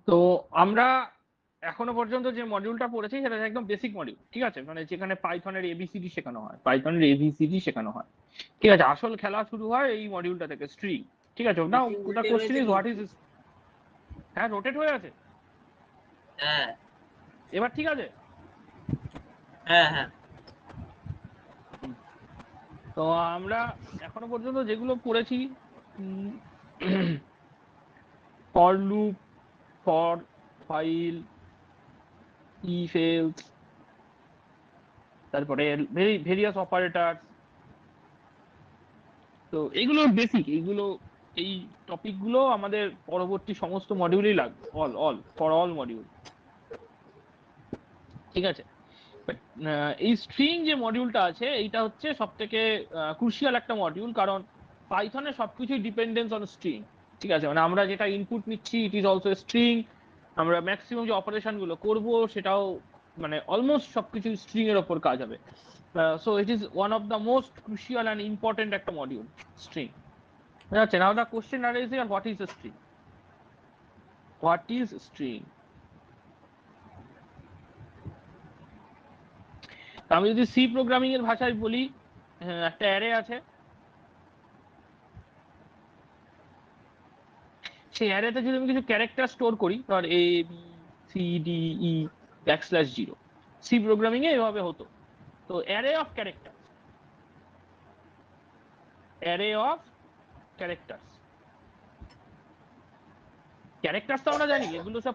তো আমরা এখনো পর্যন্ত যে মডিউলটা পড়েছি সেটা একদম বেসিক মডিউল, ঠিক আছে, মানে যেখানে পাইথনের এবিসিডি শেখানো হয়, পাইথনের এবিসিডি শেখানো হয়, ঠিক আছে। আসল খেলা শুরু হয় এই মডিউলটা থেকে, স্ট্রিং, ঠিক আছে। Now the question is what is, হ্যাঁ রোটেট হয়ে আছে, হ্যাঁ এবার ঠিক আছে। হ্যাঁ হ্যাঁ তো আমরা এখনো পর্যন্ত যেগুলো পড়েছি, for loop, for, file, if else, তারপরে ভেরিয়াস অপারেটর, তো এগুলো বেসিক, এইগুলো এই টপিক গুলো আমাদের পরবর্তী সমস্ত মডিউলেই লাগবে, অল ফর অল মডিউল, ঠিক আছে। But, এই স্ট্রিং যে মডিউলটা আছে এইটা হচ্ছে সব থেকে ক্রুশিয়াল একটা মডিউল, কারণ পাইথনে সবকিছুই ডিপেন্ডেন্স অন স্ট্রিং, ঠিক আছে। মানে আমরা যেটা ইনপুট নিচ্ছি ইট ইজ অলসো স্ট্রিং, আমরা ম্যাক্সিমাম যে অপারেশন গুলো করবো সেটাও মানে অলমোস্ট সবকিছু স্ট্রিং এর ওপর কাজ হবে। So it is one of the most crucial and important একটা মডিউল, স্ট্রিং। আচ্ছা, now the question arises, what is a string? What is string? আমি যদি সি প্রোগ্রামিং এর ভাষায় বলি, একটা অ্যারে আছে, সেই অ্যারেতে যদি আমি কিছু ক্যারেক্টার স্টোর করি, ধর A B C D E \0, C programming এ এভাবে হতো। তো array of character, array of characters, characters তো আমরা জানি এগুলো সব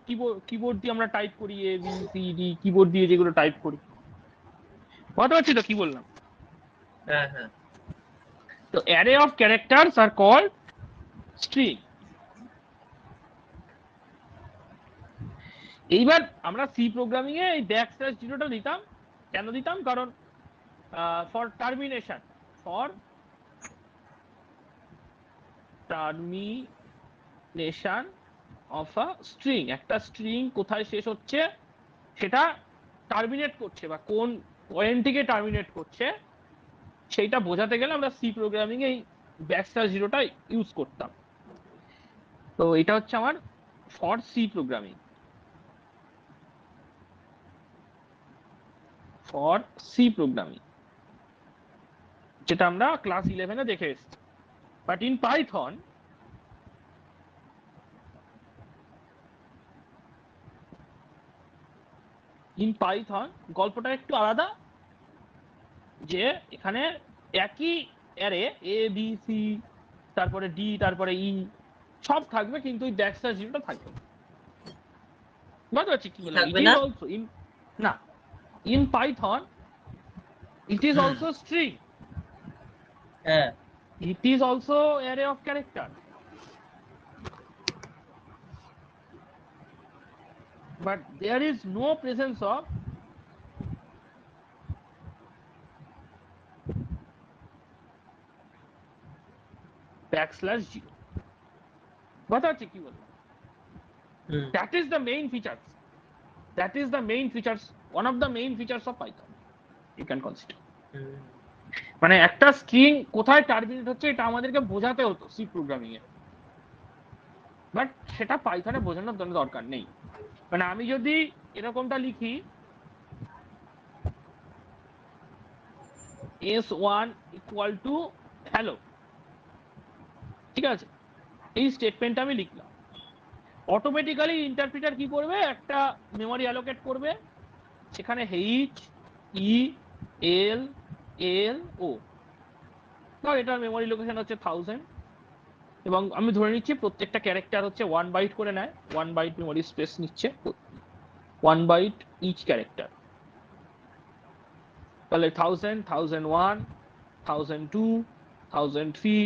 কিবোর্ড দিয়ে আমরা টাইপ করি, এ বি সি ডি কিবোর্ড দিয়ে যেগুলো টাইপ করি, বুঝতে পারছি তো কি বললাম। হ্যাঁ হ্যাঁ তো array of characters are called string. এইবার আমরা সি প্রোগ্রামিং এ এই \0টা দিতাম, কেন দিতাম, কারণ for termination, for termination of a string, একটা স্ট্রিং কোথায় শেষ হচ্ছে সেটা টার্মিনেট করছে বা কোন পয়েন্ট থেকে টার্মিনেট করছে সেইটা বোঝাতে গেলে আমরা সি প্রোগ্রামিং এই \0টা ইউজ করতাম। তো এটা হচ্ছে আমার for C programming, for C programming, যেটা আমরা ক্লাস 11-এ দেখে এসেছি। বাট ইন পাইথন, গল্পটা একটু আলাদা, যে এখানে একই অ্যারে এ বি সি তারপরে ডি তারপরে ই সব থাকবে, কিন্তু ওই \0টা থাকবে না। বুঝতে পারছি কি বললাম? ইট থাকবে ইজ না। অলসো ইন, না, in Python it is also string, হ্যাঁ it is also array of character, but there is no presence of \0। বুঝতে পারছি কি বললাম? That is the main features, that is the main features, one of the main features of Python you can consider। মানে একটা string কোথায় terminate হচ্ছে এটা আমাদেরকে বোঝাতে হতো সি প্রোগ্রামিং এ, বাট সেটা পাইথনে বোঝানোর জন্য দরকার নেই। মানে আমি যদি এরকমটা লিখি s1 ইকুয়াল টু হ্যালো, ঠিক আছে, এই স্টেটমেন্টটা আমি লিখলাম, অটোমেটিক্যালি ইন্টারপ্রিটার কি করবে, একটা মেমোরি অ্যালোকেট করবে, সেখানে এইচ ই এল এল ও, ধর এটার মেমোরি লোকেশন হচ্ছে 1000, এবং আমি ধরে নিচ্ছি প্রত্যেকটা ক্যারেক্টার হচ্ছে 1 বাইট করে নেয়, 1 বাইট মেমোরি স্পেস নিচ্ছে, 1 বাইট ইচ ক্যারেক্টার। তাহলে 1000, 1001, 1002, 1003,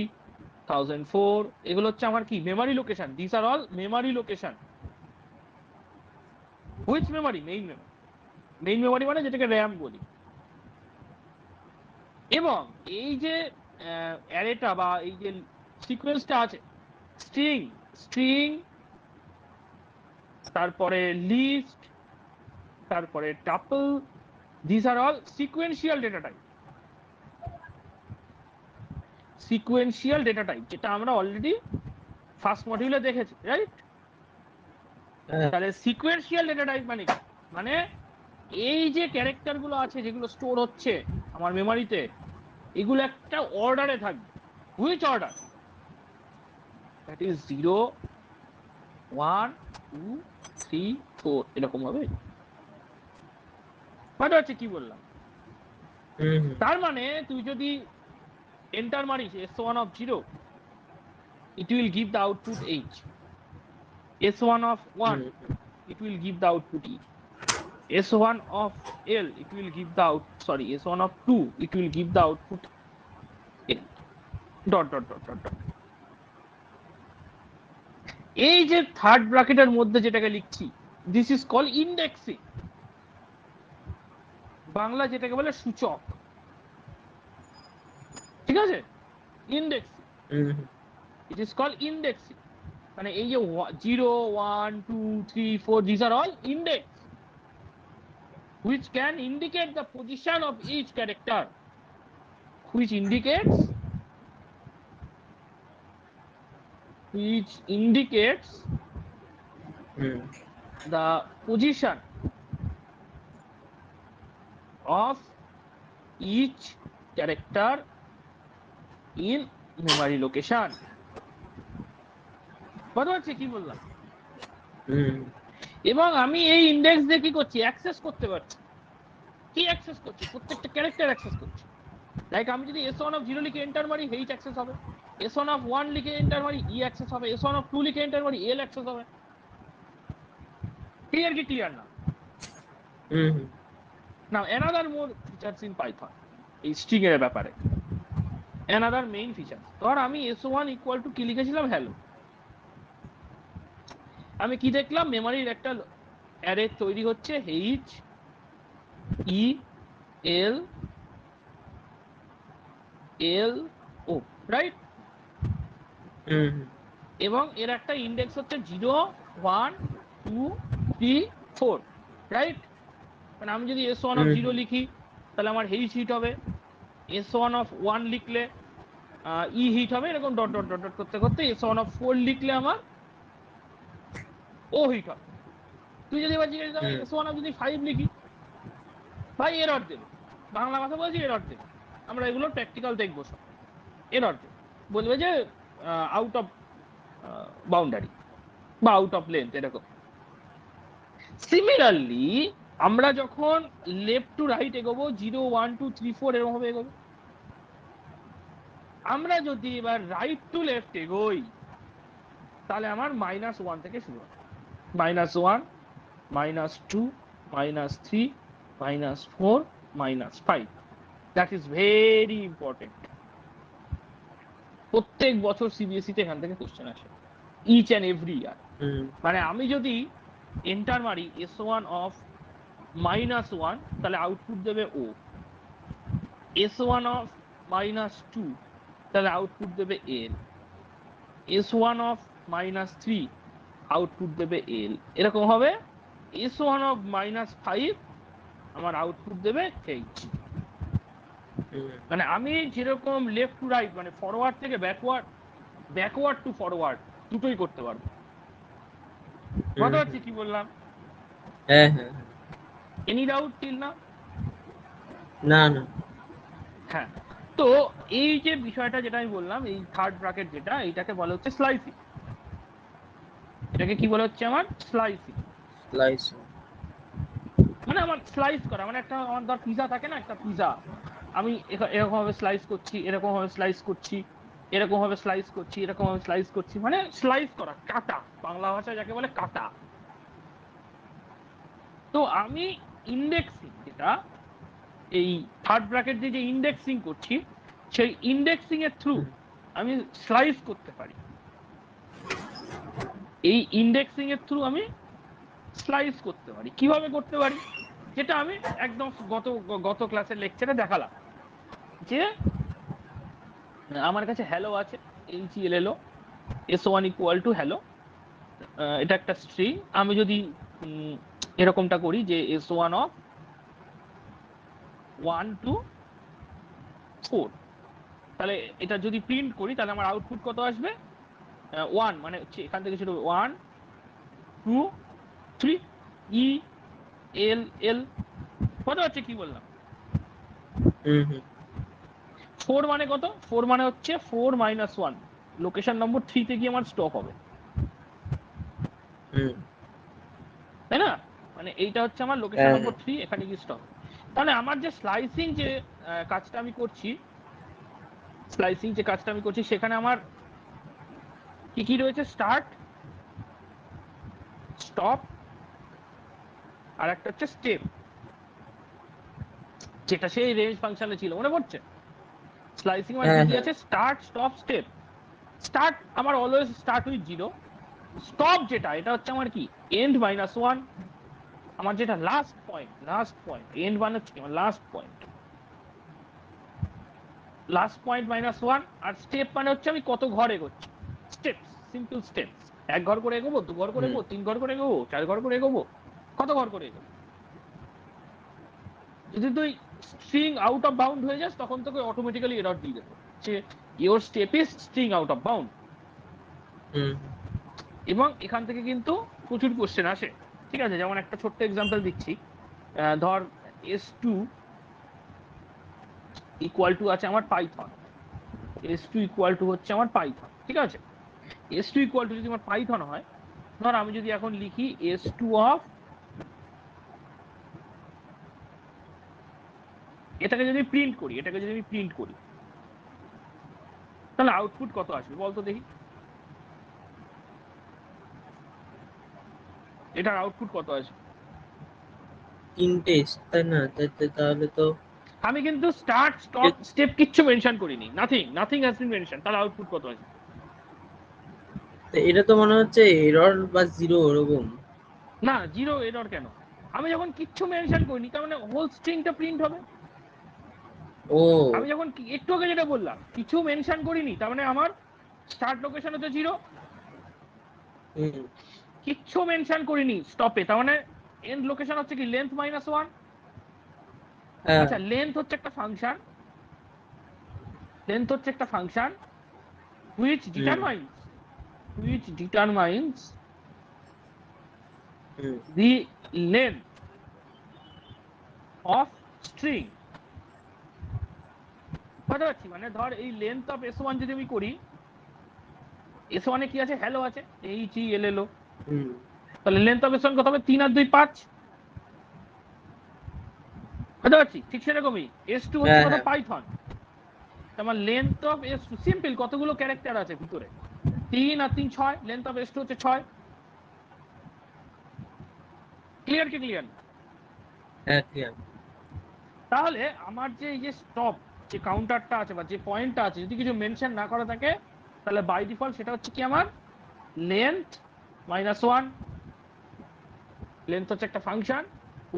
1004 এগুলো হচ্ছে আমার কি memory location, this are all memory location. Which memory? Main memory. Main memory মানে যেটাকে র্যাম বলি। এবং এই যে অ্যারেটা বা এই যে সিকোয়েন্সটা আছে, স্ট্রিং, স্ট্রিং, তারপরে লিস্ট, তারপরে tuple, this are all sequential data type, sequential data type, যেটা আমরা অলরেডি ফার্স্ট মডিউলে দেখেছি, রাইট? হ্যাঁ তাহলে সিকোয়েন্সিয়াল ডেটা টাইপ মানে কি? মানে এই যে ক্যারেক্টার গুলো আছে যেগুলো স্টোর হচ্ছে আমার মেমোরিতে, এগুলো একটা অর্ডারে থাকবে। Which order? দ্যাট ইজ 0 1 2 3 4 এরকম হবে। বুঝতে পারছি কি বললাম? তার মানে তুই যদি এন্টার মারিস s1 of 0, it will give the output h. s1 of 1, it will give the output e. s1 of l, it will give the s1 of 2, it will give the output l. Dot dot dot dot dot. এই যে third ব্র্যাকেটের মধ্যে যেটাকে লিখছি, this is call indexing. Bangla যেটাকে বলে সূচক, ঠিক আছে? Indexing, it is call indexing. মানে এই যে 0 1 2 3 4, these are all index which can indicate the position of each character, which indicates the position of each character in memory location. বুঝতে পারছি কি বললাম? এবং আমি এই ইন্ডেক্স দিয়ে কি করছি? অ্যাক্সেস করতে পারছি। কি অ্যাক্সেস করছি? প্রত্যেকটা ক্যারেক্টার অ্যাক্সেস করছি। লাইক আমি যদি s1 of 0 লিখে এন্টার মারি, h অ্যাক্সেস হবে। s1 of 1 লিখে এন্টার মারি, e অ্যাক্সেস হবে। s1 of 2 লিখে এন্টার মারি, l অ্যাক্সেস হবে। ক্লিয়ার কি ক্লিয়ার না? Now another more features in Python এই স্ট্রিং এর ব্যাপারে। অ্যানাদার মেইন ফিচার, ধর আমি s1 ইকুয়াল টু কি লিখেছিলাম? হ্যালো। আমি কি দেখলাম? মেমোরির একটা অ্যারে তৈরি হচ্ছে, h e l l o, right? এবং এর একটা ইন্ডেক্স হচ্ছে 0 1 2 3 4, রাইট? মানে আমি যদি s1 of 0 লিখি তাহলে আমার h হিট হবে, s1 of 1 লিখলে ই হিট হবে, এরকম ডট ডট ডট ডট করতে করতে s1 of 4 লিখলে আমার ও হিট হবে। তুই যদি এবার জিজ্ঞেস s1 of যদি 5 লিখি, ভাই এরর দেবে। বাংলা কথা বলছি, এরর দেবে। আমরা এগুলো প্র্যাকটিক্যাল দেখবো সব। এরর দেবে, বলবে যে আউট অফ বাউন্ডারি বা আউট অফ লেন্থ, এরকম। সিমিলারলি আমরা যখন লেফট টু রাইট এগোবো, 0 1 2 3 4 এরকম ভাবে এগোবো। আমরা যদি এবার রাইট টু লেফট এগোই, তাহলে আমার -1 থেকে শুরু হবে। -1 -2 -3 -4 -5। That is very important. প্রত্যেক বছর সিবিএসই তে এখান থেকে কোশ্চেন আসে, ইচ অ্যান্ড এভরি ইয়ার। মানে আমি যদি এন্টার মারি s1 of -1, তাহলে আউটপুট দেবে ও। s1 of -2, তাহলে আউটপুট দেবে এল। s1 of -3, আউটপুট দেবে এল। এরকম হবে s1 of -5, আমার আউটপুট দেবে এইচ। মানে আমি যেরকম লেফট টু রাইট, মানে ফরওয়ার্ড থেকে ব্যাকওয়ার্ড, ব্যাকওয়ার্ড টু ফরওয়ার্ড দুটোই করতে পারবো। বুঝতে পারছি কি বললাম? হ্যাঁ হ্যাঁ। এনি ডাউট টিল না? না না। হ্যাঁ। তো এই যে বিষয়টা যেটা আমি বললাম, এই থার্ড ব্র্যাকেট যেটা, এটাকে বলা হচ্ছে স্লাইসিং। এটাকে কি বলা হচ্ছে? আমার স্লাইসিং। স্লাইস। মানে আমার স্লাইস করা, মানে একটা আমার ধর পিজা থাকে না, একটা পিজা আমি এরকম ভাবে স্লাইস করছি, এরকম ভাবে স্লাইস করছি, এরকম ভাবে স্লাইস করছি, এরকম ভাবে স্লাইস করছি, মানে স্লাইস করা, কাটা, বাংলা ভাষায় যাকে বলে কাটা। তো আমি ইন্ডেক্সিং, যেটা এই থার্ড ব্র্যাকেট দিয়ে যে ইন্ডেক্সিং করছি, সেই ইন্ডেক্সিং এর থ্রু আমি স্লাইস করতে পারি। এই ইন্ডেক্সিং এর থ্রু আমি স্লাইস করতে পারি। কিভাবে করতে পারি? যেটা আমি একদম গত ক্লাসের লেকচারে দেখালাম, যে আমার কাছে হ্যালো আছে, HELLO, s1 equal to hello, এটা একটা স্ট্রিং। আমি যদি এরকমটা করি যে s1 of 1 to 4, তাহলে এটা যদি প্রিন্ট করি, তাহলে আমার আউটপুট কত আসবে? 1, মানে এখান থেকে শুরু 1 2 3 ই এল এল কত হচ্ছে কি বললাম? 4 মানে কত? 4 মানে হচ্ছে 4 - 1 লোকেশন নম্বর 3 তে গিয়ে আমার স্টপ হবে, তাই না? মানে এইটা হচ্ছে আমার লোকেশন নম্বর 3, এখানে গিয়ে স্টপ। তাহলে আমার যে স্লাইসিং যে কাজটা আমি করছি, সেখানে আমার কি কি রয়েছে? স্টার্ট, স্টপ, আর একটা হচ্ছে স্টেপ, যেটা সেই রেঞ্জ ফাংশনে ছিল, মনে পড়ছে? স্লাইসিং মানে কি আছে? Start, stop, step. স্টার্ট আমার অলওয়েজ স্টার্ট উইথ 0, স্টপ যেটা এটা হচ্ছে আমার কি এন্ড -1, আমার যেটা লাস্ট পয়েন্ট, এন্ড মানে হচ্ছে আমার লাস্ট পয়েন্ট -1, আর স্টেপ মানে হচ্ছে আমি কত ঘর এগোচ্ছি, স্টেপস, সিম্পল স্টেপস। 1 ঘর করে এগোবো, 2 ঘর করে এগোবো, 3 ঘর করে এগোবো, 4 ঘর করে এগোবো, কত ঘর করে এগোবো। যদি তুই স্ট্রিং আউট অফ বাউন্ড হয়ে যাস, তখন তোকে অটোমেটিক্যালি এরর দিয়ে দেবে যে your step is string out of bound. এবং এখান থেকে কিন্তু প্রচুর কোশ্চেন আসে, ঠিক আছে? যেমন একটা ছোট্ট এক্সাম্পল দিচ্ছি, ধর S2 ইকুয়াল টু আছে আমার পাইথন, S2 ইকুয়াল টু হচ্ছে আমার পাইথন, ঠিক আছে? S2 ইকুয়াল টু যদি আমার পাইথন হয়, ধর আমি যদি এখন লিখি S2 অফ, এটাকে যদি আমি প্রিন্ট করি, তাহলে আউটপুট কত আসবে বলতো দেখি? এটার আউটপুট কত আসবে? 3টে, তাই না? তাহলে তো আমি কিন্তু স্টার্ট, স্টপ, স্টেপ কিচ্ছু মেনশন করিনি, নাথিং হ্যাজ বিন মেনশন। তাহলে আউটপুট কত আসবে? এটা তো মনে হচ্ছে এরর বা 0 ওরকম। না, 0 এরর কেন? আমি যখন কিচ্ছু মেনশন করিনি, তার মানে হোল স্ট্রিংটা প্রিন্ট হবে। ও, আমি যখন একটু আগে যেটা বললাম, কিছু মেনশন করিনি, তার মানে আমার স্টার্ট লোকেশন হচ্ছে 0, কিচ্ছু মেনশন করিনি স্টপে, তার মানে এন্ড লোকেশন হচ্ছে কি লেন্থ -1। আচ্ছা, লেন্থ হচ্ছে একটা function which determines the length of string। বুঝতে পারছি? মানে ধর এই লেন্থ অফ S1 যদি আমি করি, S1 এ কি আছে? হ্যালো আছে, HELLO। তাহলে লেন্থ অফ S1 কত হবে? 3 আর 2 5। বুঝতে পারছি? ঠিক সেরকমই S2 হচ্ছে কত? পাইথন। আমার লেন্থ অফ S2 সিম্পল, কতগুলো ক্যারেক্টার আছে ভিতরে? 3 আর 3 6, লেন্থ অফ S2 হচ্ছে 6। ক্লিয়ার কি ক্লিয়ার না? তাহলে আমার যে এই যে স্টপ যে কাউন্টারটা আছে বা যে পয়েন্টটা আছে, যদি কিছু মেনশন না করা থাকে, তাহলে বাই ডিফল্ট সেটা হচ্ছে কি আমার লেন্থ -1। লেন্থ হচ্ছে একটা function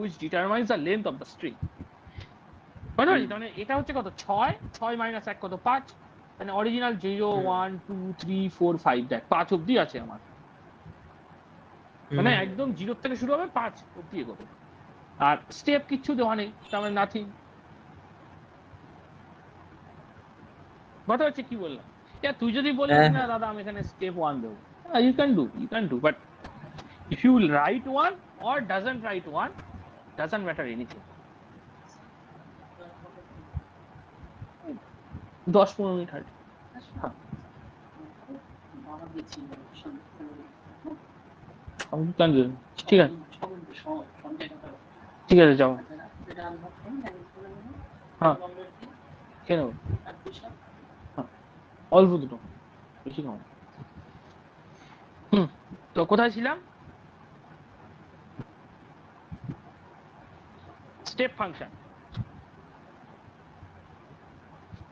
which determines the length of the string। মানে এটা হচ্ছে কত? 6, 6 - 1 কত? 5। মানে অরিজিনাল 0 1 2 3 4 5, দেখ 5 অব্দি আছে আমার, মানে একদম 0 থেকে শুরু হবে, 5 অব্দি এগোবে। আর স্টেপ কিচ্ছু দেওয়া নেই, তার মানে নাথিং। কথা হচ্ছে কি বললাম? তুই যদি বলিস না দাদা আমি এখানে স্টেপ 1 দেবো, you can do, but if you write 1 or doesn't write 1, doesn't matter anything। 10-15 minute হাঁটি। হ্যাঁ, ঠিক আছে, ঠিক আছে, যাও। হ্যাঁ, খেয়ে নেবো। হ্যাঁ, অল্প দুটো, বেশি খাও। তো কোথায় ছিলাম? Step function.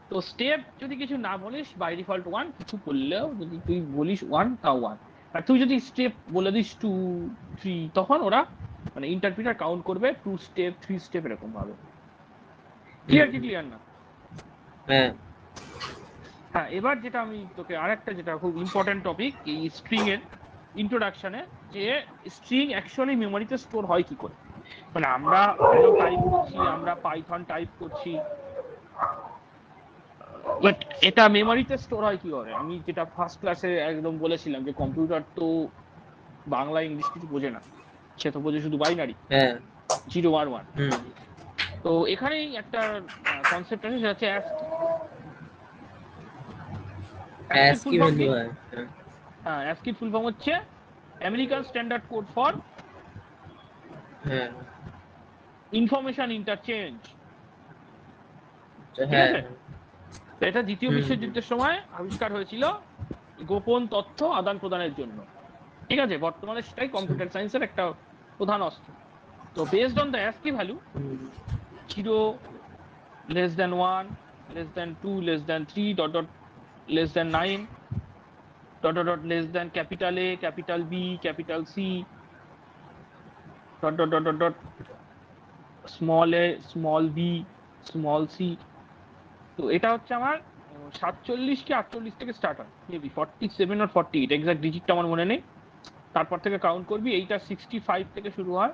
তো স্টেপ যদি কিছু না বলিস, বাই ডিফল্ট 1, কিছু বললেও যদি তুই বলিস 1, তাও 1। আর তুই যদি স্টেপ বলে দিস 2 3, তখন ওরা মানে ইন্টারপ্রিটার কাউন্ট করবে 2 স্টেপ 3 স্টেপ এরকম ভাবে। ক্লিয়ার কি ক্লিয়ার না? হ্যাঁ, এবার যেটা আমি তোকে আরেকটা, যেটা খুব ইম্পর্টেন্ট টপিক এই স্ট্রিং এর ইন্ট্রোডাকশনে, যে স্ট্রিং অ্যাকচুয়ালি মেমোরিতে স্টোর হয় কি করে। মানে আমরা হ্যালো টাইপ করছি, আমরা পাইথন টাইপ করছি, বাট এটা মেমোরিতে স্টোর হয় কি করে? আমি যেটা ফার্স্ট ক্লাসে একদম বলেছিলাম যে কম্পিউটার তো বাংলা ইংলিশ কিছু বোঝে না, সে তো বোঝে শুধু বাইনারি, হ্যাঁ 0 আর 1। হুম তো এখানেই একটা কনসেপ্ট আছে, সেটা হচ্ছে অ্যাস্কি। অ্যাস্কির ফুল ASCII ফর্ম ভ্যালু কি? হয়। হ্যাঁ, অ্যাস্কির ফুল ফর্ম হচ্ছে আমেরিকান স্ট্যান্ডার্ড কোড ফর হ্যাঁ ইনফরমেশন ইন্টারচেঞ্জ। ঠিক হ্যাঁ আছে, তো এটা দ্বিতীয় হুম হুম বিশ্বযুদ্ধের সময় আবিষ্কার হয়েছিল গোপন তথ্য আদান প্রদানের জন্য। ঠিক আছে, বর্তমানে সেটাই কম্পিউটার সায়েন্সের একটা প্রধান অস্ত্র। তো based on the ASCII value, hmm 0 less than 1 less than 2 less than 3 dot dot less than 9 dot dot dot less than capital A capital B capital C dot dot dot dot dot small a small b small c। তো এটা হচ্ছে আমার 47 কি 48 থেকে start হয়, maybe 47 আর 48, exact ডিজিটটা আমার মনে নেই। তারপর থেকে কাউন্ট করবি, এইটা 65 থেকে শুরু হয়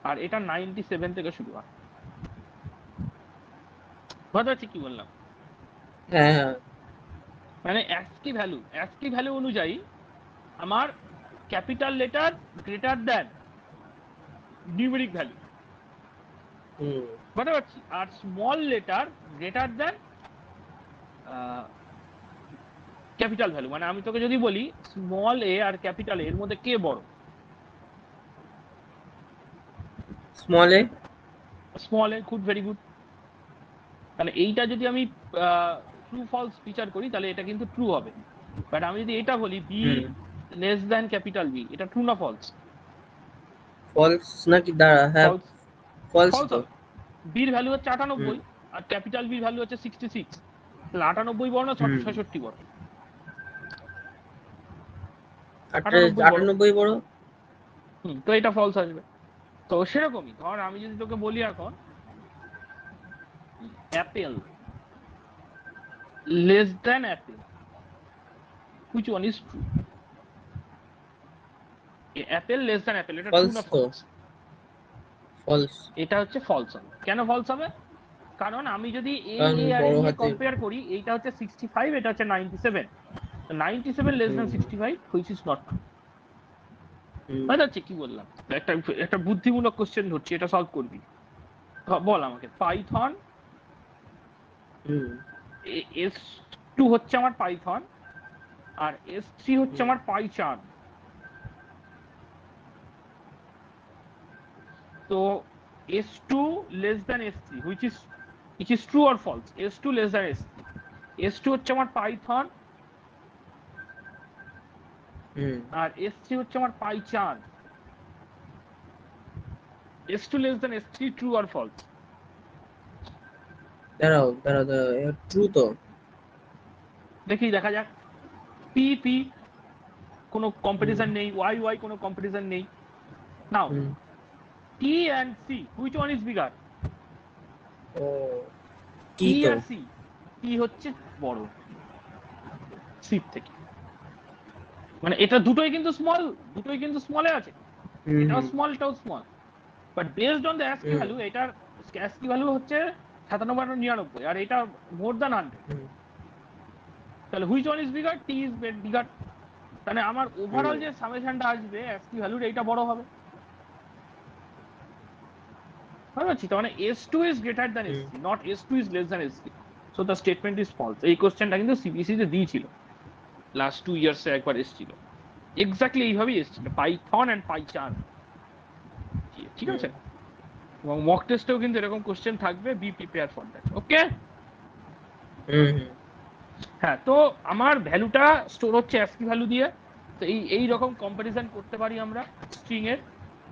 আর এটা 97 থেকে শুরু হয়। বুঝতে পারছি কি বললাম? হ্যাঁ হ্যাঁ মানে অ্যাস্কি ভ্যালু অনুযায়ী আমার capital letter greater than numeric value, hmm বুঝতে পারছি, আর small letter greater than capital value. মানে আমি তোকে যদি বলি স্মল এ আর ক্যাপিটাল এর মধ্যে কে বড়, small A small A. Good, very good. তাহলে এইটা যদি আমি ট্রু ফলস বিচার করি তাহলে এটা কিন্তু ট্রু হবে। বাট আমি যদি এটা বলি বি হুম লেস দ্যান ক্যাপিটাল বি, এটা ট্রু না ফলস? ফলস নাকি দাঁড়া হ্যাঁ ফলস, ফলস ফলস তো হবে। বির ভ্যালু হচ্ছে হুম 98 আর ক্যাপিটাল বির ভ্যালু হচ্ছে 66। তাহলে 98 বড় না হুম 66 বড়? আট 98 বড়। 98 বড় তো এটা ফলস আসবে। তো সেরকমই ধর আমি যদি তোকে বলি এখন Apple less than Apple, which one is true? Apple less than Apple, এটা ট্রু ফলস না তো ফলস? ফলস এটা হচ্ছে ফলস হবে। কেন ফলস হবে? কারণ আমি যদি এই কারণ এ আর বড় এই এ হাতের কম্পেয়ার করি, এইটা হচ্ছে 65, এটা হচ্ছে 97। 97 less hmm than 65 which is not true. হুম বুঝতে পারছি কি বললাম? একটা একটা বুদ্ধিমূলক কোশ্চেন ধরছি, এটা সলভ করবি। বল আমাকে, পাইথন হুম এস টু হচ্ছে আমার পাইথন আর S3 হচ্ছে হুম আমার পাইচার্ন। তো S2 less than S3 which is true or false? S2 less than S3, S2 হচ্ছে আমার পাইথন হুম আর S3 হচ্ছে আমার পাইচার্ন। S2 less than S3 true or false? দাঁড়াও দাঁড়াও দাঁড়াও ট্রু তো দেখি দেখা যাক। পি পি কোনো হুম কম্পিটিশন নেই, ওয়াই ওয়াই কোনো কম্পিটিশন নেই। Now hmm T and C, which one is bigger? ও কি টি তো আর সি, টি হচ্ছে বড় সি থেকে। মানে এটা দুটোই কিন্তু স্মল, দুটোই কিন্তু স্মলে আছে, হুম এটাও হুম স্মল এটাও small. But based on the ASCII hmm value, এটার অ্যাস্কি ভ্যালু হচ্ছে 97 আর 99, আর এটা মোর দ্যান 100। হুম তাহলে which one is bigger? T is bigger. তাহলে আমার হুম ওভারঅল যে সামেশনটা আসবে অ্যাস্কি ভ্যালুর, এইটা বড় হবে। বুঝতে পারছি? তার মানে S2 is greater than hmm S3, not S2 is less than S3। So the statement is false. এই কোশ্চেনটা কিন্তু সিবিএসই তে দিয়েছিল, লাস্ট 2 ইয়ার্সে একবার এসেছিল, এক্স্যাক্টলি এইভাবেই এসেছিল, পাইথন এন্ড পাইচার্ন। ঠিক হুম আছে, এবং মক টেস্টেও কিন্তু এরকম কোশ্চেন থাকবে, বি প্রিপেয়ার ফর দ্যাট। ওকে, হুম হুম হ্যাঁ। তো আমার ভ্যালুটা স্টোর হচ্ছে অ্যাস্কি ভ্যালু দিয়ে। তো এই রকম কম্পারিজন করতে পারি আমরা স্ট্রিং এর।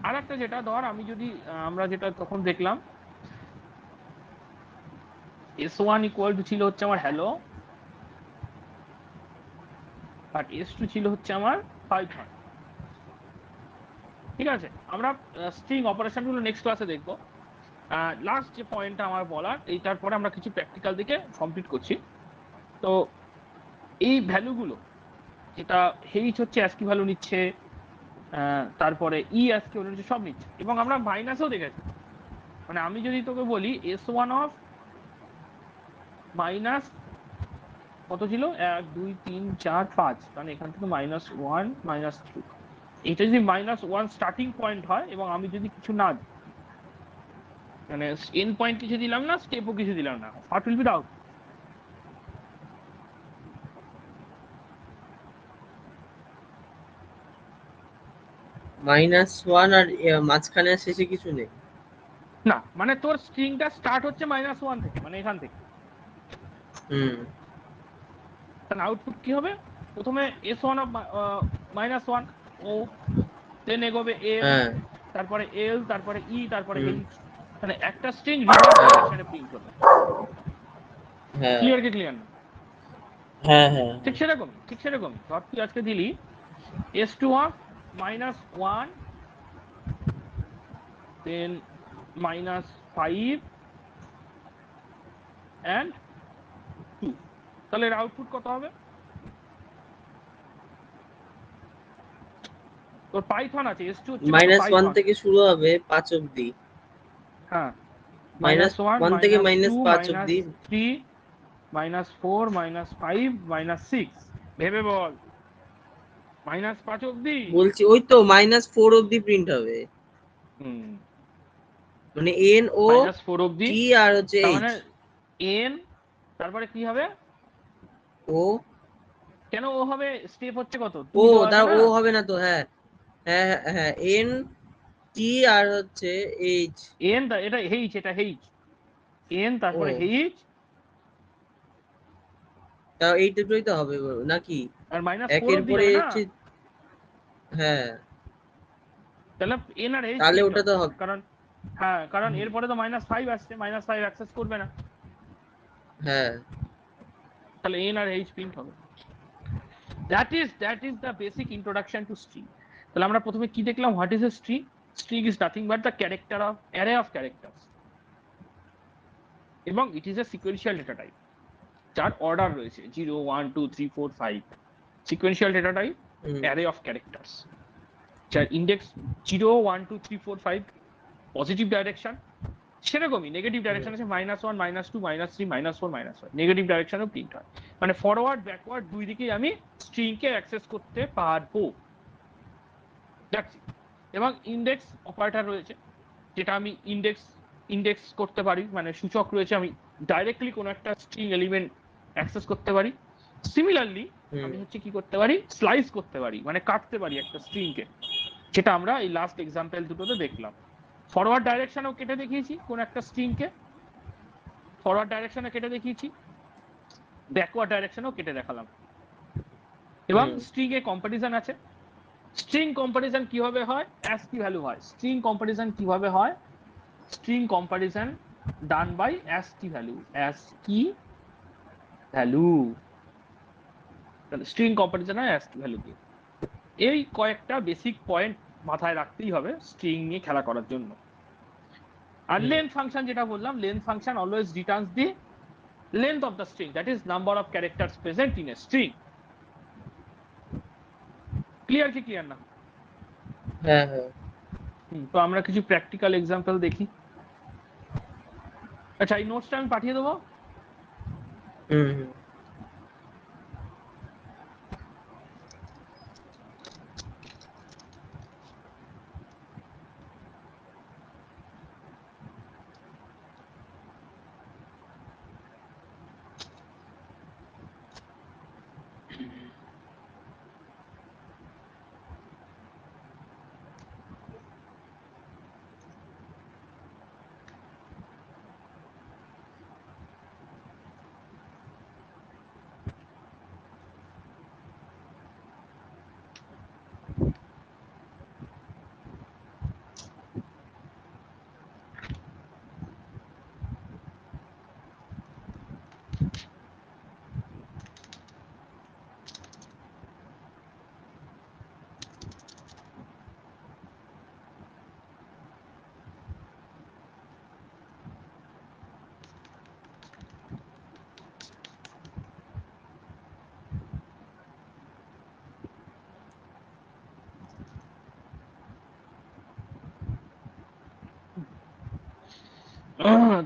আর একটা যেটা ধর আমি যদি আমরা যেটা তখন দেখলাম S1 ইকুয়াল টু ছিল হচ্ছে আমার হ্যালো, আর S2 ছিল হচ্ছে আমার পাইথন। ঠিক আছে, আমরা স্ট্রিং অপারেশন গুলো নেক্সট ক্লাসে দেখবো। লাস্ট যে পয়েন্টটা আমার বলার, এইটার পরে আমরা কিছু প্র্যাকটিক্যাল দিকে কমপ্লিট করছি। তো এই ভ্যালুগুলো, যেটা এইচ হচ্ছে অ্যাস্কি ভ্যালু নিচ্ছে, তারপরে ই অ্যাস্কি ভ্যালু নিচ্ছে, সব নিচ্ছে, এবং আমরা মাইনাসও দেখেছি। মানে আমি যদি তোকে বলি S1 অফ মাইনাস কত ছিল, 1 2 3 4 5, মানে এখান থেকে -1 -3, এটা যদি -1 স্টার্টিং পয়েন্ট হয় এবং আমি যদি কিছু না মানে এন্ড পয়েন্ট কিছু দিলাম না, স্টেপও কিছু দিলাম না, what will be the output? -1 আর মাঝখানে আর শেষে কিছু নেই। না মানে তোর স্ট্রিংটা স্টার্ট হচ্ছে -1 থেকে, মানে এখান থেকে। হুম। তাহলে আউটপুট কি হবে? প্রথমে s1 অফ -1 ও, দেন এগোবে m, হ্যাঁ। তারপরে l, তারপরে e, তারপরে হুম। h। মানে একটা স্ট্রিং রিভার্স ডাইরেকশনে প্রিন্ট হলো। হ্যাঁ ক্লিয়ার কি ক্লিয়ার না? হ্যাঁ হ্যাঁ ঠিক সেরকমই, ঠিক সেরকমই। ধর তুই আজকে দিলি s2 অফ -1, দেন -5 and 2, তাহলে এর আউটপুট কত হবে? তোর পাইথন আছে, s2 হচ্ছে কত? -1 পাইথন। থেকে শুরু হবে 5 অবধি। হ্যাঁ, -1 -1, থেকে -2, -5 অবধি। -3, -4, -5, -6। ভেবে বল, -5 অব্দি। বলছি ওই তো -4 অবধি প্রিন্ট হবে, হুম, মানে এন ও -4 অব্দি। টি আর হচ্ছে তার এইচ। মানে n, তারপরে কি হবে? ও কেন ও হবে? স্টেপ হচ্ছে কত? ও 2 দেওয়া আছে তার না? ও হবে না তো? হ্যাঁ হ্যাঁ হ্যাঁ হ্যাঁ, এন টি আর হচ্ছে এইচ। n, এটা h, এটা h, n তারপরে ও h, তা এই দুটোই তো হবে নাকি? আর -4 একের অব্দি পরে যাবে না? হচ্ছে। হ্যাঁ তাহলে n আর h তাহলে প্রিন্ট ওটা হবে, তো হবে। কারণ হ্যাঁ, কারণ এরপরে তো -5 আসছে, -5 অ্যাক্সেস করবে না, হ্যাঁ। তাহলে n আর h প্রিন্ট হবে। that is the basic introduction to string. তাহলে আমরা প্রথমে কি দেখলাম? What is a string? String is nothing but the character of array of characters, এবং it is a sequential data type যার অর্ডার রয়েছে 0, 1, 2, 3, 4, 5। Sequential data type, hmm array of characters, যার index 0, 1, 2, 3, 4, 5 positive direction, সেরকমই negative hmm direction আছে -1, -2, -3, -4, -5 negative ডাইরেকশনেও print হয়। মানে forward backward দুই দিকেই আমি স্ট্রিং কে অ্যাক্সেস করতে পারবো। এবং ইন্ডেক্স অপারেটর রয়েছে, যেটা আমি ইন্ডেক্স ইন্ডেক্স করতে পারি, মানে সূচক রয়েছে, আমি ডাইরেক্টলি কোনো একটা স্ট্রিং এলিমেন্ট অ্যাক্সেস করতে পারি। সিমিলারলি হুম আমি হচ্ছে কি করতে পারি? স্লাইস করতে পারি, মানে কাটতে পারি একটা স্ট্রিং কে, যেটা আমরা এই লাস্ট এক্সাম্পল দুটোতে দেখলাম। ফরওয়ার্ড ডাইরেকশনেও কেটে দেখিয়েছি কোন একটা স্ট্রিং কে, ফরওয়ার্ড ডাইরেকশনে কেটে দেখিয়েছি, ব্যাকওয়ার্ড ডাইরেকশনেও কেটে দেখালাম। এবং হুম স্ট্রিং এ কম্পারিজন আছে। স্ট্রিং কম্পারিজন কিভাবে হয়? ASCII ভ্যালু হয়। স্ট্রিং কম্পারিজন কিভাবে হয়? String comparison done by ASCII value, ASCII value. String comparison হয় ASCII ভ্যালু দিয়ে। এই কয়েকটা বেসিক পয়েন্ট মাথায় রাখতেই হবে স্ট্রিং নিয়ে খেলা করার জন্য। আর হুম লেন্থ ফাংশন যেটা বললাম, length function always Returns the length of the string, that is number of characters present in a string. Clear কি ক্লিয়ার না? হ্যাঁ হ্যাঁ। তো আমরা কিছু প্র্যাকটিক্যাল এক্সাম্পল দেখি। আচ্ছা, এই নোটসটা আমি পাঠিয়ে দেবো। হুম হুম।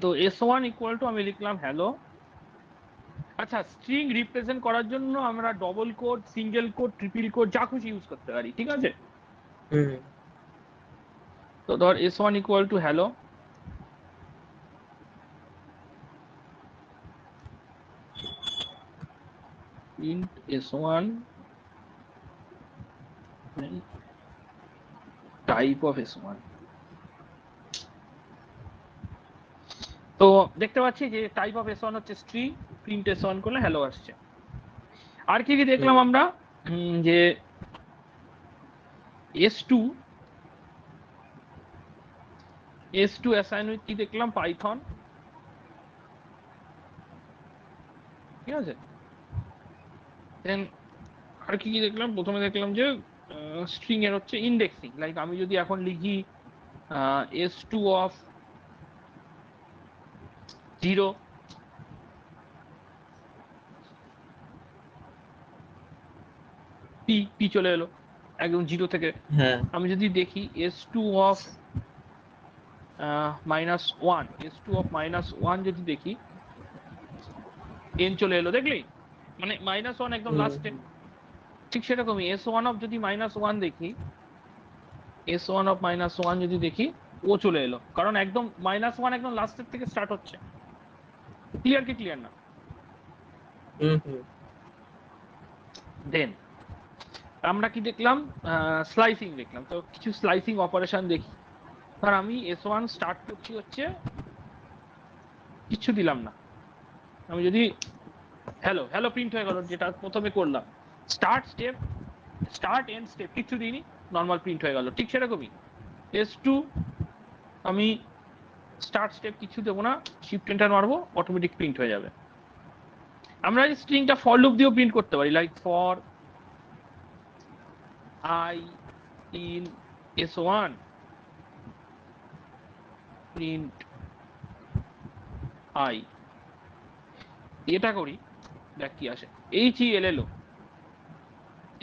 তো s1 ইকুয়াল টু আমি লিখলাম হ্যালো। আচ্ছা, স্ট্রিং রিপ্রেজেন্ট করার জন্য আমরা double quote, single quote, triple quote যা খুশি ইউজ করতে পারি, ঠিক আছে? হুম তো ধর s1 equal to hello, int s1 type of s1। তো দেখতে পাচ্ছি যে টাইপ অফ s1 হচ্ছে স্ট্রিং, প্রিন্ট s1 করলে হ্যালো আসছে। আর কি কি দেখলাম হুম আমরা, যে s2 অ্যাসাইন উইথ কি দেখলাম, পাইথন, ঠিক আছে। দেন আর কি কি দেখলাম, প্রথমে দেখলাম যে স্ট্রিং এর হচ্ছে ইন্ডেক্সিং, লাইক আমি যদি এখন লিখি s2 অফ 0, p চলে এলো একদম 0 থেকে। হ্যাঁ আমি যদি দেখি s2 অফ -1, s2 অফ -1 যদি দেখি n চলে এলো, দেখলি, মানে -1 একদম হুম লাস্টে। ঠিক সেরকমই s1 অফ যদি -1 দেখি, s1 অফ -1 যদি দেখি, ও চলে এলো, কারণ একদম -1 একদম লাস্টের থেকে স্টার্ট হচ্ছে। ক্লিয়ার কি ক্লিয়ার না? হুম হুম দেন আমরা কি দেখলাম, স্লাইসিং দেখলাম। তো কিছু স্লাইসিং অপারেশন দেখি। ধর আমি s1 স্টার্ট করছি হচ্ছে, কিচ্ছু দিলাম না, আমি যদি হ্যালো হ্যালো প্রিন্ট হয়ে গেল, যেটা প্রথমে করলাম, start step, start end step কিচ্ছু দিইনি, নর্মাল প্রিন্ট হয়ে গেল। ঠিক সেরকমই s2, আমি স্টার্ট স্টেপ কিছু দেবো না, শিফট এন্টার মারবো, অটোমেটিক প্রিন্ট হয়ে যাবে। আমরা এই স্ট্রিংটা ফর লুপ দিয়েও প্রিন্ট করতে পারি, like for i in s1 print i, এটা করি, দেখ কি আসে, HELLO,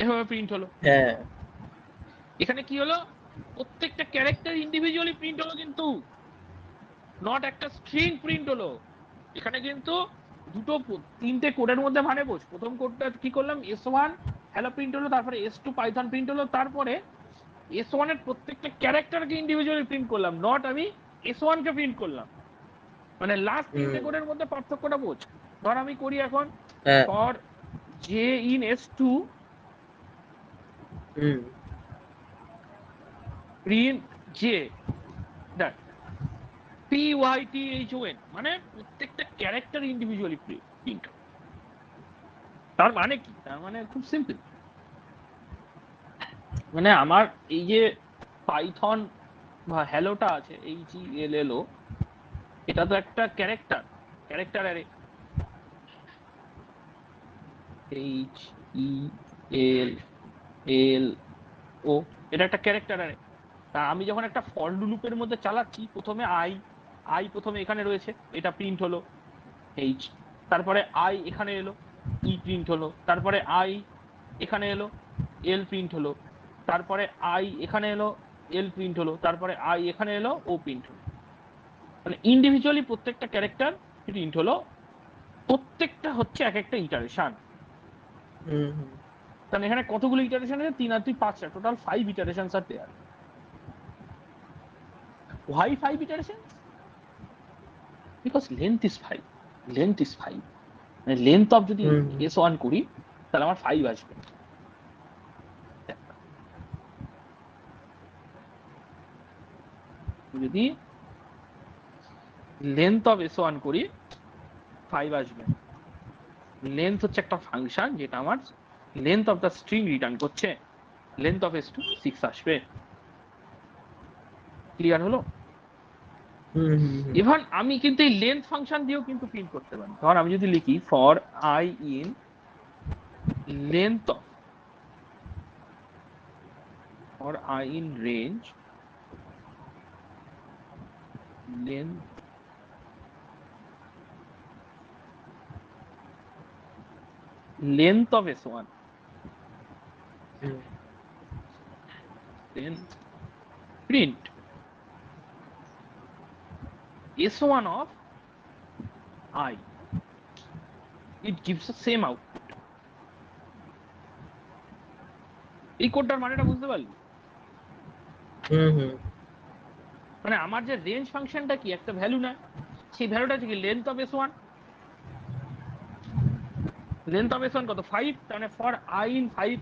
এভাবে প্রিন্ট হলো। হ্যাঁ এখানে কি হলো, প্রত্যেকটা ক্যারেক্টার ইন্ডিভিজুয়ালি প্রিন্ট হলো, কিন্তু নট একটা স্ট্রিং প্রিন্ট হলো। এখানে কিন্তু তিনটে কোডের মধ্যে মানে বোঝ, প্রথম কোডটা কি করলাম, s1 হ্যালো প্রিন্ট হলো, তারপরে s2 পাইথন প্রিন্ট হলো, তারপরে s1 এর প্রত্যেকটা ক্যারেক্টারকে ইন্ডিভিজুয়ালি প্রিন্ট করলাম, নট আমি s1 কে প্রিন্ট করলাম। মানে লাস্ট তিনটে হুম কোডের মধ্যে পার্থক্যটা বোঝ। ধর আমি করি এখন হ্যাঁ for j in s2 hmm print j, দেখ python, মানে প্রত্যেকটা ক্যারেক্টার ইন্ডিভিজুয়ালি প্রিন্ট। তার মানে কি, তার মানে খুব সিম্পল, মানে আমার এই যে পাইথন বা হ্যালোটা আছে, HELLO, এটা তো একটা ক্যারেক্টার, ক্যারেক্টার অ্যারে, HELLO, এটা একটা ক্যারেক্টার অ্যারে। তা আমি যখন একটা ফর লুপের মধ্যে চালাচ্ছি, প্রথমে আই প্রথমে এখানে রয়েছে, এটা প্রিন্ট হলো এইচ, তারপরে আই এখানে এলো, ই প্রিন্ট হলো, তারপরে আই এখানে এলো, এল প্রিন্ট হলো, তারপরে আই এখানে এলো, এল প্রিন্ট হলো, তারপরে আই এখানে এলো, ও প্রিন্ট হলো। মানে ইন্ডিভিজুয়ালি প্রত্যেকটা ক্যারেক্টার প্রিন্ট হলো, প্রত্যেকটা হচ্ছে এক একটা ইটারেশন। হুম হুম কারণ এখানে কতগুলো ইটারেশন আছে, 3 আর 2 5টা, total 5 iterations are there. Why 5 iterations? Because length is 5, length is 5, মানে লেন্থ অফ যদি হুম s1 করি, তাহলে আমার 5 আসবে। যদি লেন্থ অফ s1 করি, 5 আসবে। লেন্থ হচ্ছে একটা ফাংশন যেটা আমার length of the string return করছে, লেন্থ অফ s2 6 আসবে। ক্লিয়ার হলো? হুম হুম হুম ইভেন আমি কিন্তু এই লেন্থ ফাংশন দিয়েও কিন্তু প্রিন্ট করতে পারি। ধর আমি যদি লিখি for i in length of, for I in range length of s1, hmm then print s1 of I, it gives the same output. এই কোডটার মানেটা বুঝতে পারলি? মানে আমার যে রেঞ্জ ফাংশনটা কি একটা ভ্যালু না, সেই ভ্যালুটা হচ্ছে কি length of S1। Length of S1 কত 5, তার মানে ফর I in 5,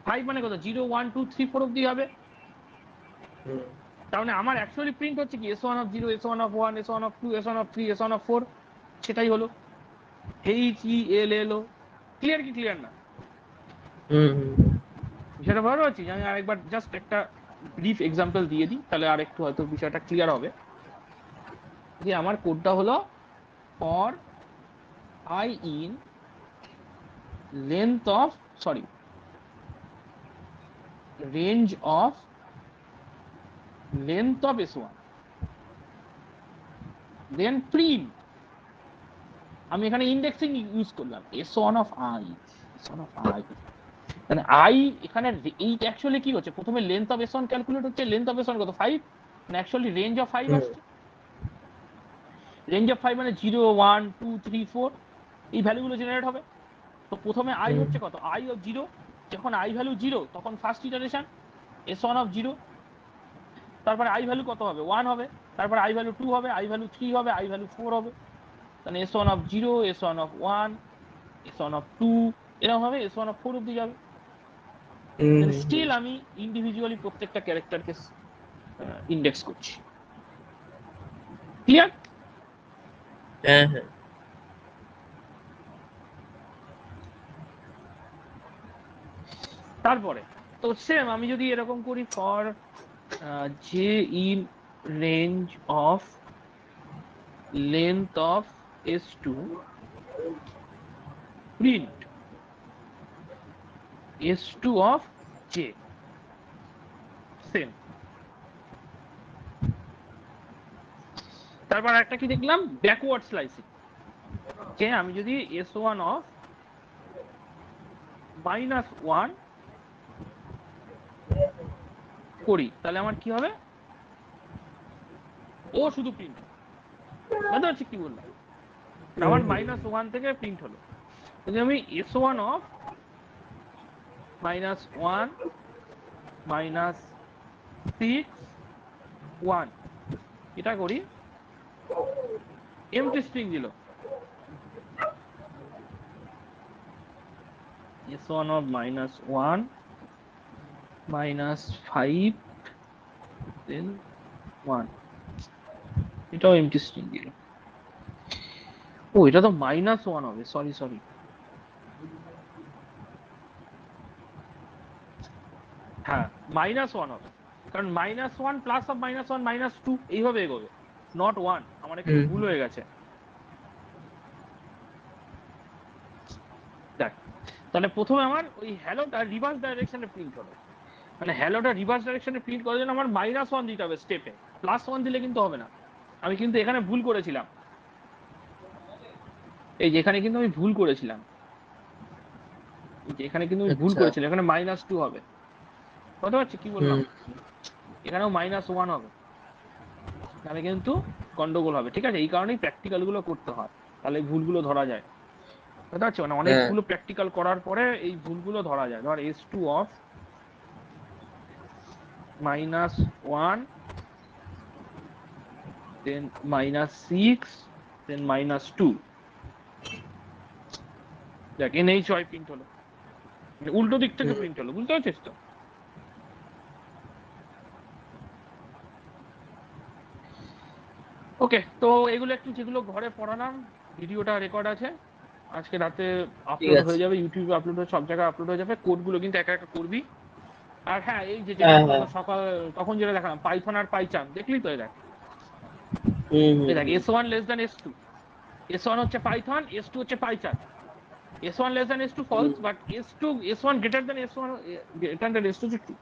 5 মানে কত 0 1 2 3 4 অবধি হবে। তার মানে আমার অ্যাকচুয়ালি প্রিন্ট হচ্ছে কি S1 of 0, S1 of 1, S1 of 2, S1 of 3, S1 of 4, সেটাই হলো HELL। ক্লিয়ার কি ক্লিয়ার না? সেটা ভালো আছি। আমি আরেকবার জাস্ট একটা ব্রিফ এক্সাম্পল দিয়ে দিই, তাহলে আর একটু হয়তো বিষয়টা ক্লিয়ার হবে। যে আমার কোডটা হলো for I in length of range of length of S1 then print। আমি এখানে ইন্ডেক্সিং ইউজ করলাম S1 of I, S1 of I, মানে I এখানে এইটা অ্যাকচুয়ালি কি হচ্ছে, প্রথমে লেন্থ অফ S1 ক্যালকুলেট হচ্ছে। লেন্থ অফ S1 কত 5, মানে অ্যাকচুয়ালি রেঞ্জ অফ 5 আসছে। রেঞ্জ অফ 5 মানে 0 1 2 3 4 এই ভ্যালুগুলো জেনারেট হবে। তো প্রথমে I হচ্ছে কত I of 0, যখন I ভ্যালু 0 তখন ফার্স্ট ইটারেশন S1 of 0, তারপরে I ভ্যালু কত হবে 1 হবে, তারপরে I ভ্যালু 2 হবে, I ভ্যালু 3 হবে, I ভ্যালু 4 হবে। তাহলে S1 of 0, S1 of 1, S1 of 2 এরকম হবে, S1 of 4 অবধি যাবে। স্টিল আমি ইন্ডিভিজুয়ালি প্রত্যেকটা ক্যারেক্টারকে ইন্ডেক্স করছি। ক্লিয়ার? হ্যাঁ হ্যাঁ। তারপরে তো সেম আমি যদি এরকম করি for J in range of length of S2 print S2 of J, same. তারপর একটা কি দেখলাম ব্যাকওয়ার্ড স্লাইসিং, যে আমি যদি S1 অফ -1 করি তাহলে আমার কি হবে, ও শুধু প্রিন্ট হবে। বুঝতে পারছি কি বললাম? আমার -1 থেকে প্রিন্ট হলো। যদি আমি S1 অফ -1 -6 1 এটা করি, এমটি স্ট্রিং দিল S1 of -1 -5 then 1, এটাও এমটি স্ট্রিং দিল। ও এটা তো -1 হবে, সরি। হ্যাঁ -1 হবে, কারণ -1 প্লাস অফ -1 -2 এইভাবে এগোবে, নট 1। আমার এখানে ভুল হয়ে গেছে। দেখ, তাহলে প্রথমে আমার ওই হ্যালোটা রিভার্স ডাইরেকশনে প্রিন্ট হলো। মানে হ্যালোটা রিভার্স ডাইরেকশনে প্রিন্ট করার জন্য আমার -1 দিতে হবে স্টেপে, +1 দিলে কিন্তু হবে না। আমি কিন্তু এখানে ভুল করেছিলাম, এই যেখানে কিন্তু আমি ভুল করেছিলাম, এখানে কিন্তু আমি ভুল আচ্ছা। করেছিলাম, এখানে -2 হবে। বুঝতে পারছি কি বললাম? এখানেও -1 হবে, তাহলে কিন্তু গন্ডগোল হবে। ঠিক আছে, এই কারণেই প্র্যাকটিক্যাল গুলো করতে হয়, তাহলে এই ভুলগুলো ধরা যায়। বুঝতে পারছি, মানে অনেকগুলো প্র্যাকটিক্যাল করার পরে এই ভুলগুলো ধরা যায়। ধর S2 অফ -1 then -6 then -2, দেখ NHY প্রিন্ট হলো, মানে উল্টো দিক থেকে প্রিন্ট হলো। বুঝতে পারছিস তো? ওকে, তো এগুলো একটু যেগুলো ঘরে পড়ালাম, ভিডিওটা রেকর্ড আছে, আজকে রাতে ঠিক আপলোড আছে। হয়ে যাবে, ইউটিউবে আপলোড হয়ে সব জায়গায় আপলোড হয়ে যাবে। কোডগুলো কিন্তু একা একা করবি। আর হ্যাঁ, এই যে যেটা তোকে সকাল তখন যেটা দেখালাম পাইথন আর পাইচান, দেখলি তো? এই দেখ S1 less than S2, S1 হচ্ছে পাইথন, S2 হচ্ছে পাইচান। S1 less than S2 false, but S1 greater than S2 হচ্ছে ট্রু।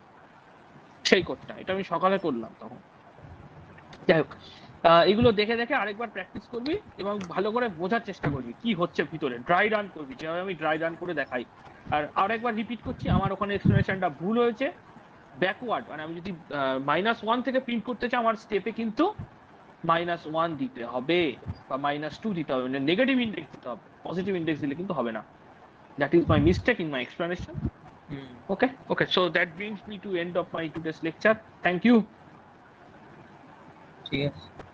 সেই কোডটা এটা আমি সকালে করলাম তখন। যাই হোক, এগুলো দেখে দেখে আরেকবার প্র্যাকটিস করবি এবং ভালো করে বোঝার চেষ্টা করবি কি হচ্ছে ভিতরে। ড্রাই রান করবি, যেভাবে আমি ড্রাই রান করে দেখাই। আর আরেকবার রিপিট করছি, আমার ওখানে এক্সপ্লেনেশনটা ভুল হয়েছে। ব্যাকওয়ার্ড মানে আমি যদি -1 থেকে প্রিন্ট করতে চাই, আমার স্টেপে কিন্তু -1 দিতে হবে বা -2 দিতে হবে, নেগেটিভ ইন্ডেক্স দিতে হবে। পজিটিভ ইন্ডেক্স দিলে কিন্তু হবে না। That is my mistake in my explanation. Okay, so that brings me to end of my today's lecture. Thank you. ঠিক আছে।